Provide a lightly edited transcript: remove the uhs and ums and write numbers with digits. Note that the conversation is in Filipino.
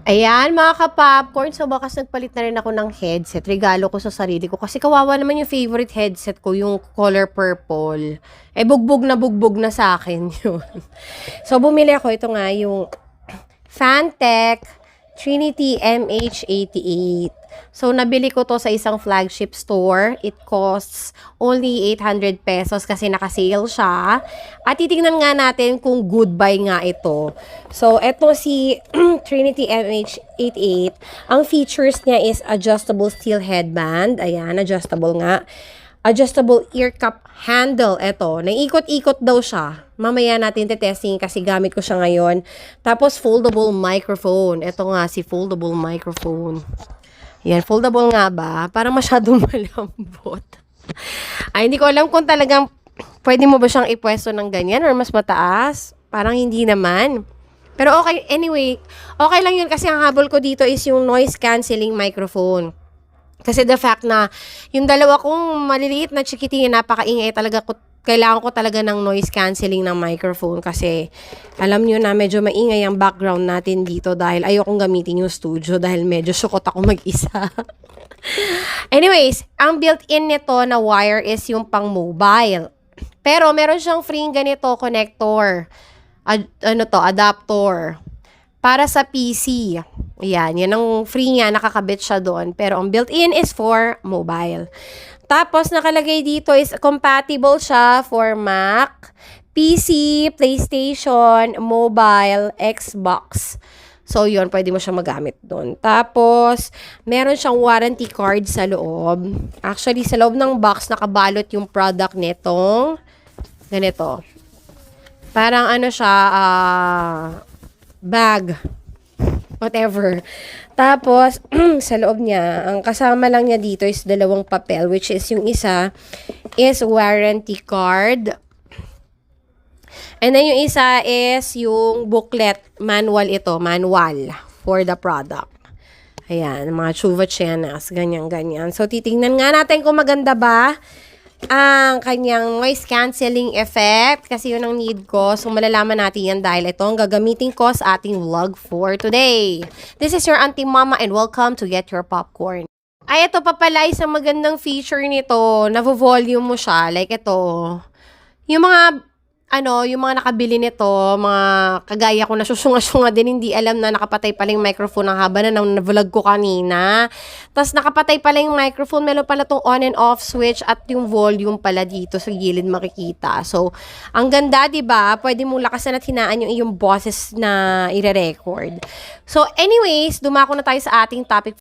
Ayan, mga ka-popcorn, sa wakas nagpalit na rin ako ng headset. Regalo ko sa sarili ko. Kasi kawawa naman yung favorite headset ko, yung color purple. Eh, bugbog na sa akin yun. So, bumili ako. Ito nga, yung Fantech Trinity MH88. So, nabili ko to sa isang flagship store. It costs only 800 pesos kasi naka-sale siya. At titingnan nga natin kung good buy nga ito. So, eto si Trinity MH88. Ang features niya is adjustable steel headband. Ayan, adjustable nga. Adjustable ear cup handle. Eto, naiikot-ikot daw siya. Mamaya natin testing kasi gamit ko siya ngayon. Tapos, foldable microphone. Eto nga, si foldable microphone. Yan, foldable nga ba? Parang masyadong malambot. Ay, hindi ko alam kung talagang pwede mo ba siyang ipwesto ng ganyan or mas mataas. Parang hindi naman. Pero okay, anyway, okay lang yun kasi ang habol ko dito is yung noise cancelling microphone. Kasi the fact na yung dalawa kong maliliit na chikiting napakaingay talaga kailangan ko talaga ng noise cancelling ng microphone kasi alam nyo na medyo maingay ang background natin dito dahil ayokong gamitin yung studio dahil medyo sukot ako mag-isa. Anyways, ang built-in nito na wire is yung pang mobile. Pero meron siyang free ganito connector. Adapter. Para sa PC. Yan ang free niya, nakakabit siya doon. Pero ang built-in is for mobile. Tapos, nakalagay dito is compatible siya for Mac, PC, PlayStation, mobile, Xbox. So, yun, pwede mo siyang magamit doon. Tapos, meron siyang warranty card sa loob. Actually, sa loob ng box, nakabalot yung product nitong ganito. Parang ano siya, bag. Whatever. Tapos, sa loob niya, ang kasama lang niya dito is dalawang papel, which is yung isa is warranty card. And then yung isa is yung booklet, manual ito, manual for the product. Ayan, mga chuva chenas, ganyan. So, titingnan nga natin kung maganda ba ang kanyang noise cancelling effect kasi yun ang need ko. So, malalaman natin yan dahil ito ang gagamitin ko sa ating vlog for today. This is your Auntie Mama and welcome to Get Your Popcorn. Ay, ito pa pala isang magandang feature nito. Navo-volume mo siya. Like ito. Yung mga nakabili nito, mga kagaya ko na susunga-sunga din, hindi alam na nakapatay pala yung microphone ng haba na nang vlog ko kanina. Tapos nakapatay pala yung microphone, meron pala tong on and off switch at yung volume pala dito sa gilid makikita. So, ang ganda, 'di ba? Pwede mong lakasan at hinaan yung iyong boses na ire-record. So, anyways, dumako na tayo sa ating topic